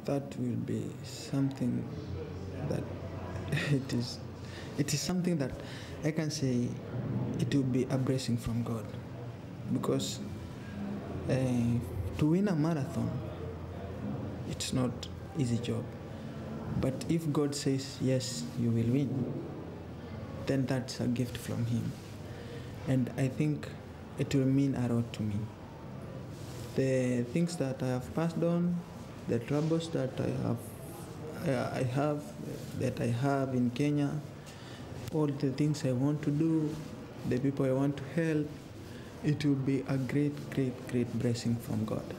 that will be something that it is something that I can say it will be a blessing from God, because to win a marathon, it's not easy job. But if God says yes, you will win, then that's a gift from Him, and I think it will mean a lot to me. The things that I have passed on, the troubles that I have in Kenya, all the things I want to do, the people I want to help, it will be a great, great, great blessing from God.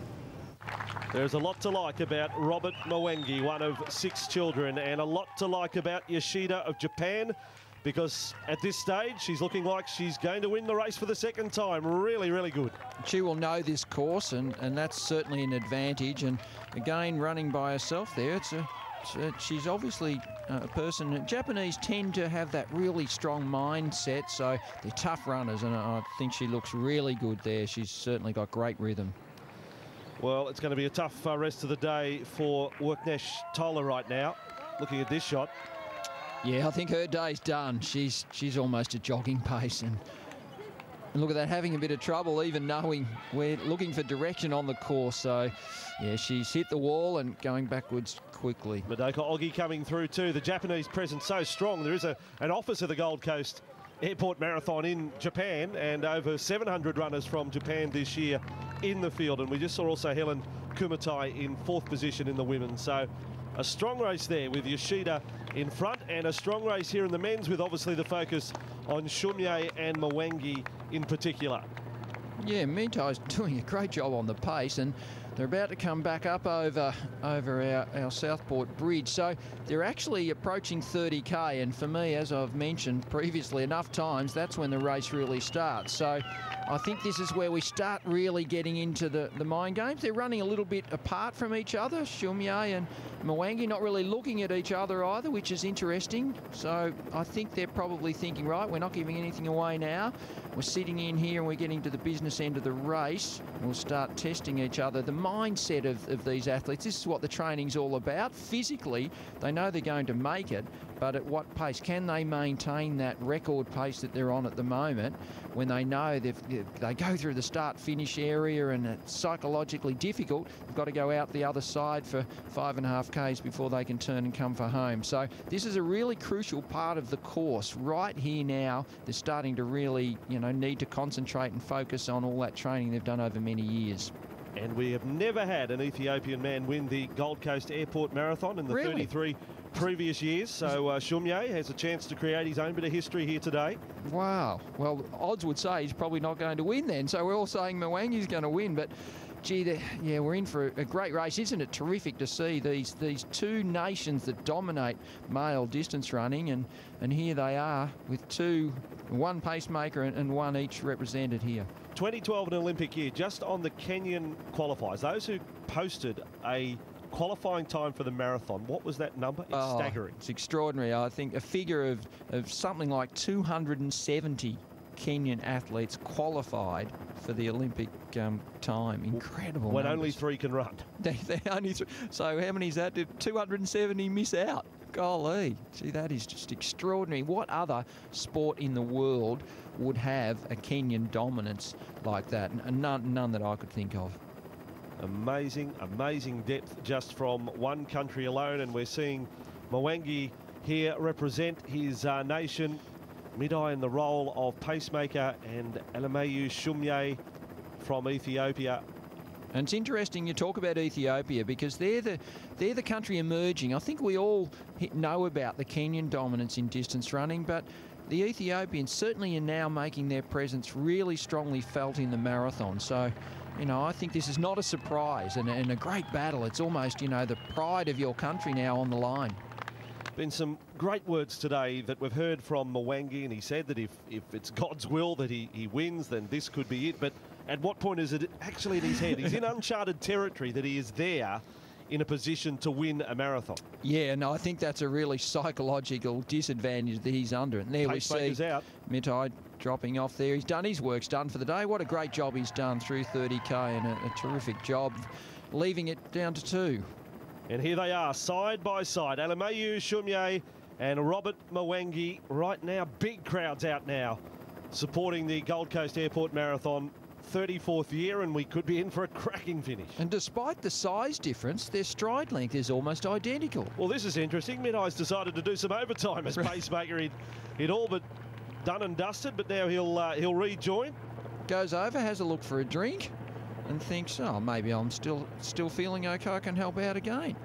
There's a lot to like about Robert Mwangi, one of 6 children, and a lot to like about Yoshida of Japan, because at this stage she's looking like she's going to win the race for the second time. Really, really good. She will know this course, and that's certainly an advantage. And again, running by herself there, she's obviously a person. Japanese tend to have that really strong mindset, so they're tough runners, and I think she looks really good there. She's certainly got great rhythm. Well, it's going to be a tough rest of the day for Worknesh Tola right now. Looking at this shot. Yeah, I think her day's done. She's almost a jogging pace, and look at that, having a bit of trouble even knowing we're looking for direction on the course. So, yeah, she's hit the wall and going backwards quickly. Madoka Ogi coming through too. The Japanese presence so strong. There is an office of the Gold Coast Airport Marathon in Japan, and over 700 runners from Japan this year in the field. And we just saw also Helen Kumatai in 4th position in the women. So a strong race there with Yoshida in front, and a strong race here in the men's with obviously the focus on Shumye and Mwangi in particular. Yeah, Mintai's doing a great job on the pace, and they're about to come back up over our Southport Bridge. So they're actually approaching 30k, and for me, as I've mentioned previously enough times, that's when the race really starts. So I think this is where we start really getting into the mind games. They're running a little bit apart from each other, Shumye and Mwangi, not really looking at each other either, which is interesting. So I think they're probably thinking, right, we're not giving anything away now. We're sitting in here and we're getting to the business end of the race. We'll start testing each other. The mindset of these athletes, this is what the training's all about. Physically, they know they're going to make it, but at what pace? Can they maintain that record pace that they're on at the moment when they know they go through the start-finish area and it's psychologically difficult? They've got to go out the other side for 5.5 Ks before they can turn and come for home. So this is a really crucial part of the course. Right here now, they're starting to really, need to concentrate and focus on all that training they've done over many years. And we have never had an Ethiopian man win the Gold Coast Airport Marathon in the 33 previous years. So Shumye has a chance to create his own bit of history here today. Wow. Well, odds would say he's probably not going to win then. So we're all saying Mwangi's going to win. But, gee, we're in for a great race. Isn't it terrific to see these 2 nations that dominate male distance running? And here they are with 2, one pacemaker and one each represented here. 2012, an Olympic year, just on the Kenyan qualifiers. Those who posted a qualifying time for the marathon, what was that number? It's staggering. It's extraordinary. I think a figure of something like 270 Kenyan athletes qualified for the Olympic time. Incredible when numbers. Only 3 can run. They're only 3. So how many is that? Did 270 miss out? Golly, gee, that is just extraordinary. What other sport in the world would have a Kenyan dominance like that? And none that I could think of. Amazing, amazing depth just from one country alone, and we're seeing Mwangi here represent his nation. Midai in the role of pacemaker, and Alemayehu Shumye from Ethiopia. And it's interesting you talk about Ethiopia, because they're the country emerging. I think we all know about the Kenyan dominance in distance running, but the Ethiopians certainly are now making their presence really strongly felt in the marathon. So, I think this is not a surprise and a great battle. It's almost, the pride of your country now on the line. Been some great words today that we've heard from Mwangi, and he said that if it's God's will that he wins, then this could be it. But at what point is it actually in his head? He's in uncharted territory that he is there in a position to win a marathon. Yeah, no, I think that's a really psychological disadvantage that he's under. And there we see Mitai dropping off there. He's done his work's done for the day. What a great job he's done through 30k, and a terrific job leaving it down to 2. And here they are, side by side. Alamayu Shumye and Robert Mwangi. Right now, big crowds out now supporting the Gold Coast Airport Marathon. 34th year, and we could be in for a cracking finish. And despite the size difference, their stride length is almost identical. Well, this is interesting. Mid-Eye's decided to do some overtime as pacemaker. He'd all but done and dusted, but now he'll rejoin. Goes over, has a look for a drink, and thinks, oh, maybe I'm still feeling okay. I can help out again.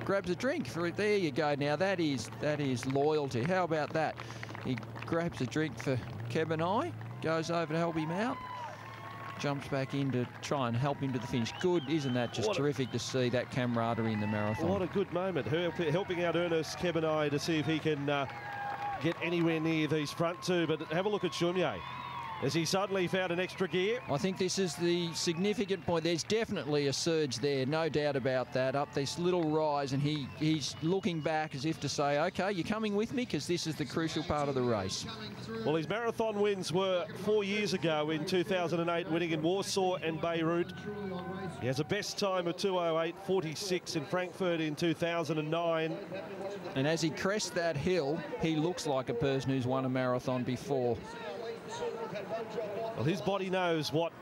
Grabs a drink. There you go. Now that is loyalty. How about that? He grabs a drink for Kebenai, goes over to help him out. Jumps back in to try and help him to the finish. Good, isn't that just terrific to see that camaraderie in the marathon? What a good moment. Helping out Ernest Kebenai to see if he can get anywhere near these front two. But have a look at Shumye. Has he suddenly found an extra gear? I think this is the significant point. There's definitely a surge there, no doubt about that, up this little rise, and he's looking back as if to say, OK, you're coming with me, because this is the crucial part of the race. Well, his marathon wins were 4 years ago in 2008, winning in Warsaw and Beirut. He has a best time of 2:08.46 in Frankfurt in 2009. And as he crests that hill, he looks like a person who's won a marathon before. Well, his body knows what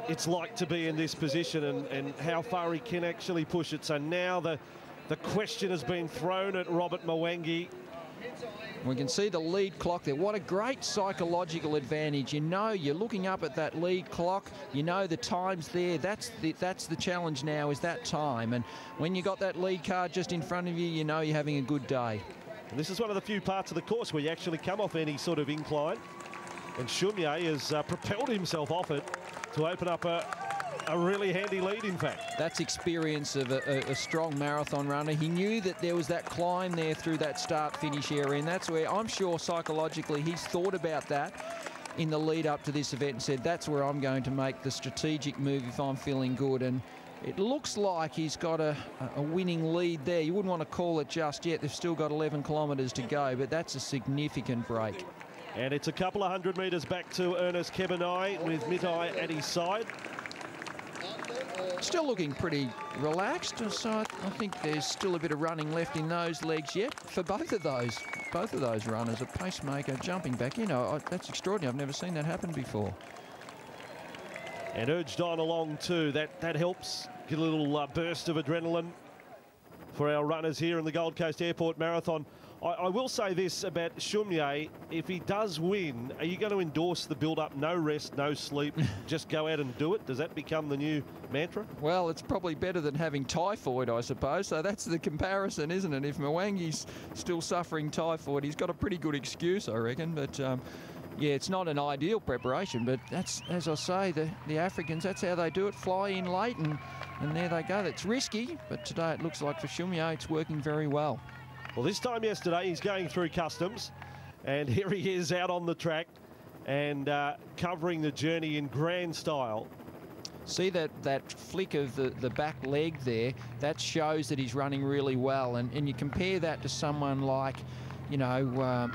it's like to be in this position and how far he can actually push it. So now the question has been thrown at Robert Mwangi. We can see the lead clock there. What a great psychological advantage. You know, you're looking up at that lead clock. You know the time's there. That's the challenge now, is that time. And when you got that lead card just in front of you, you know you're having a good day. And this is one of the few parts of the course where you actually come off any sort of incline. And Shumye has propelled himself off it to open up a really handy lead, in fact. That's experience of a strong marathon runner. He knew that there was that climb there through that start-finish area, and that's where I'm sure psychologically he's thought about that in the lead up to this event and said, that's where I'm going to make the strategic move if I'm feeling good. And it looks like he's got a winning lead there. You wouldn't want to call it just yet. They've still got 11 kilometres to go, but that's a significant break. And it's a couple of 100 metres back to Ernest Kebenai with Mid-Eye at his side. Still looking pretty relaxed, so I think there's still a bit of running left in those legs yet for both of those runners. A pacemaker jumping back in. That's extraordinary. I've never seen that happen before. And urged on along too. That helps get a little burst of adrenaline for our runners here in the Gold Coast Airport Marathon. I will say this about Shumye. If he does win, are you going to endorse the build-up, no rest, no sleep, just go out and do it? Does that become the new mantra? Well, it's probably better than having typhoid, I suppose. So that's the comparison, isn't it? If Mwangi's still suffering typhoid, he's got a pretty good excuse, I reckon. But yeah, it's not an ideal preparation, but that's, as I say, the Africans, that's how they do it, fly in late, and there they go. That's risky, but today it looks like for Shumye it's working very well. Well, this time yesterday, he's going through customs, and here he is out on the track and covering the journey in grand style. See that flick of the back leg there? That shows that he's running really well, and you compare that to someone like, you know,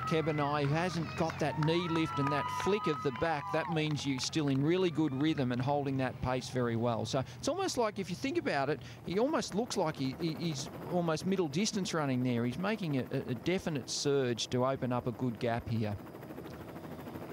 Kebenai, who hasn't got that knee lift and that flick of the back. That means you're still in really good rhythm and holding that pace very well. So it's almost like, if you think about it, he almost looks like he's almost middle distance running there. He's making a definite surge to open up a good gap here.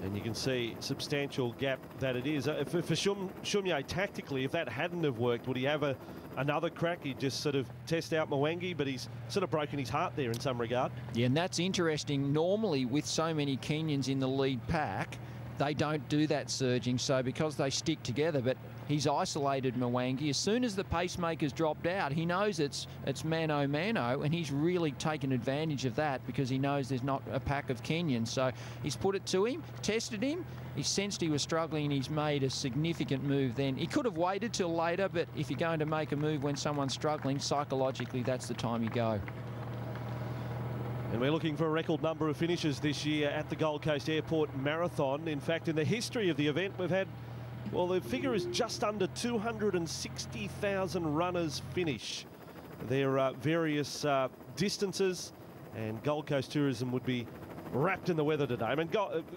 And you can see substantial gap that it is. For Shumye, tactically, if that hadn't have worked, would he have another crack? He'd just sort of test out Mwangi, but he's sort of broken his heart there in some regard. Yeah, and that's interesting. Normally, with so many Kenyans in the lead pack, they don't do that surging, so because they stick together, but he's isolated Mwangi. As soon as the pacemakers dropped out, he knows it's mano-mano, and he's really taken advantage of that because he knows there's not a pack of Kenyans. So he's put it to him, tested him, he sensed he was struggling, and he's made a significant move then. He could have waited till later, but if you're going to make a move when someone's struggling, psychologically, that's the time you go. And we're looking for a record number of finishes this year at the Gold Coast Airport Marathon. In fact, in the history of the event, we've had, well, the figure is just under 260,000 runners finish their various distances, and Gold Coast Tourism would be wrapped in the weather today. I mean,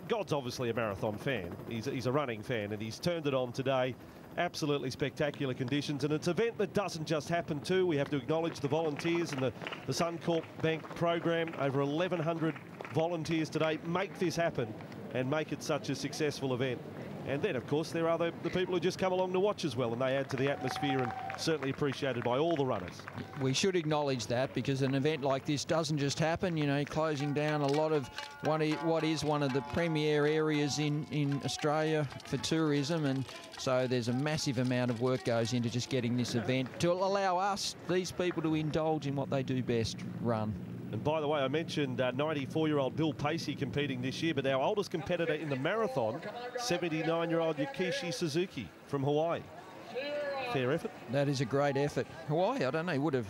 God's obviously a marathon fan. He's a running fan, and he's turned it on today absolutely spectacular conditions, and it's an event that doesn't just happen too. We have to acknowledge the volunteers and the Suncorp Bank program. Over 1,100 volunteers today make this happen and make it such a successful event. And then, of course, there are the people who just come along to watch as well, and they add to the atmosphere, and certainly appreciated by all the runners. We should acknowledge that, because an event like this doesn't just happen. You know, closing down a lot of what is one of the premier areas in Australia for tourism, and so there's a massive amount of work goes into just getting this event to allow us, these people, to indulge in what they do best, run. And by the way, I mentioned 94-year-old Bill Pacey competing this year, but our oldest competitor in the marathon, 79-year-old Yakishi Suzuki from Hawaii. Fair effort. That is a great effort. Hawaii, I don't know, would have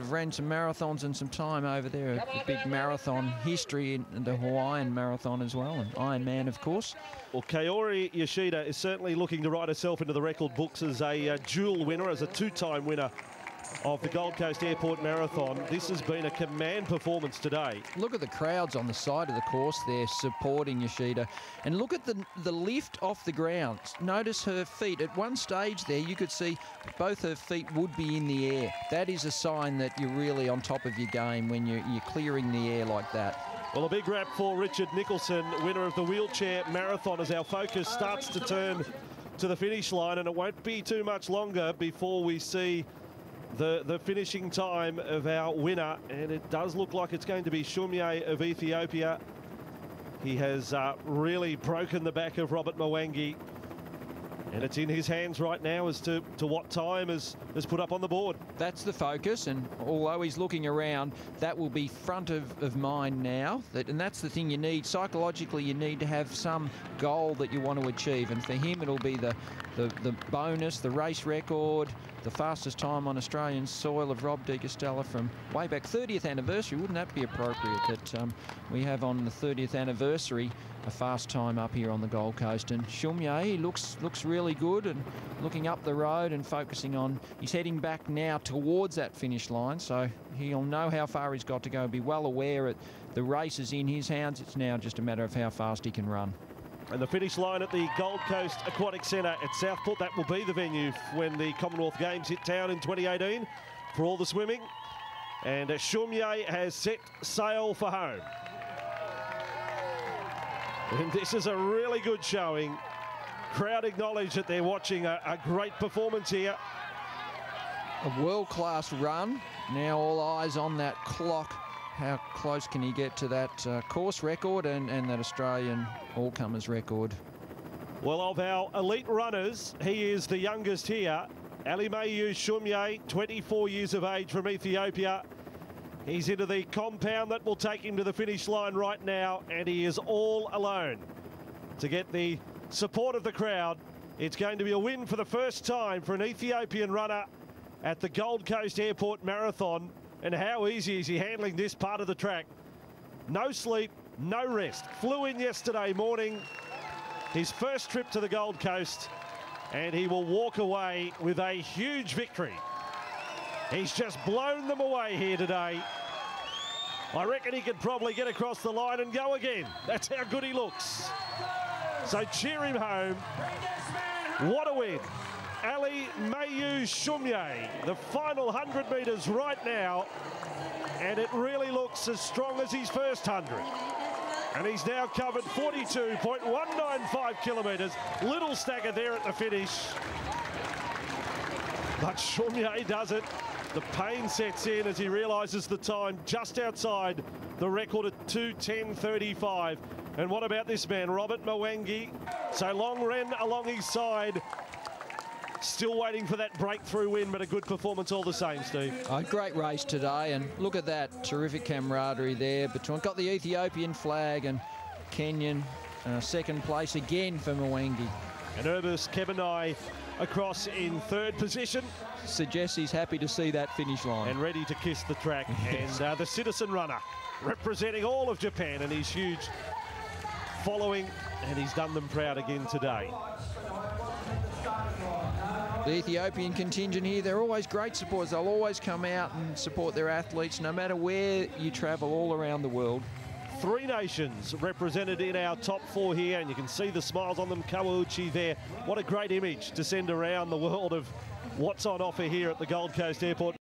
ran some marathons and some time over there. A big marathon history in the Hawaiian marathon as well, and Ironman, of course. Well, Kaori Yoshida is certainly looking to write herself into the record books as a dual winner, as a two-time winner of the Gold Coast Airport Marathon. This has been a command performance today. Look at the crowds on the side of the course there supporting Yoshida, and look at the lift off the ground. Notice her feet. At one stage there you could see both her feet would be in the air. That is a sign that you're really on top of your game when you're clearing the air like that. Well, a big rap for Richard Nicholson, winner of the wheelchair marathon, as our focus starts to turn to the finish line, and it won't be too much longer before we see the finishing time of our winner, and it does look like it's going to be Shumye of Ethiopia. He has really broken the back of Robert Mwangi, and it's in his hands right now as to what time is put up on the board. That's the focus, and although he's looking around, that will be front of mind now. And that's the thing you need. Psychologically, you need to have some goal that you want to achieve, and for him it'll be the bonus, the race record, the fastest time on Australian soil of Rob de Castella from way back. 30th anniversary, wouldn't that be appropriate that we have on the 30th anniversary a fast time up here on the Gold Coast? And Shumye looks really good, and looking up the road and focusing on, he's heading back now towards that finish line, so he'll know how far he's got to go, be well aware that the race is in his hands. It's now just a matter of how fast he can run. And the finish line at the Gold Coast Aquatic Centre at Southport, that will be the venue when the Commonwealth Games hit town in 2018 for all the swimming. And Shumye has set sail for home. And this is a really good showing. Crowd acknowledge that they're watching a great performance here. A world-class run. Now all eyes on that clock. How close can he get to that course record and that Australian all-comers record? Well, of our elite runners, he is the youngest here. Alimayu Shumye, 24 years of age, from Ethiopia. He's into the compound that will take him to the finish line right now, and he is all alone to get the support of the crowd. It's going to be a win for the first time for an Ethiopian runner at the Gold Coast Airport Marathon. And how easy is he handling this part of the track? No sleep, no rest. Flew in yesterday morning, his first trip to the Gold Coast, and he will walk away with a huge victory. He's just blown them away here today. I reckon he could probably get across the line and go again. That's how good he looks. So cheer him home. What a win. Alimayu Shumye, the final 100 metres right now, and it really looks as strong as his first 100. And he's now covered 42.195 kilometres. Little stagger there at the finish. But Shumye does it. The pain sets in as he realises the time just outside the record at 2:10:35. And what about this man, Robert Mwangi? So long ran along his side. Still waiting for that breakthrough win, but a good performance all the same, Steve. A great race today, and look at that terrific camaraderie there between, got the Ethiopian flag, and Kenyan second place again for Mwangi. And Urbis Kebenai across in third position. Suggests he's happy to see that finish line. And ready to kiss the track. Yes. And the citizen runner representing all of Japan and his huge following, and he's done them proud again today. The Ethiopian contingent here, they're always great supporters. They'll always come out and support their athletes, no matter where you travel all around the world. 3 nations represented in our top 4 here, and you can see the smiles on them. Kawauchi there. What a great image to send around the world of what's on offer here at the Gold Coast Airport.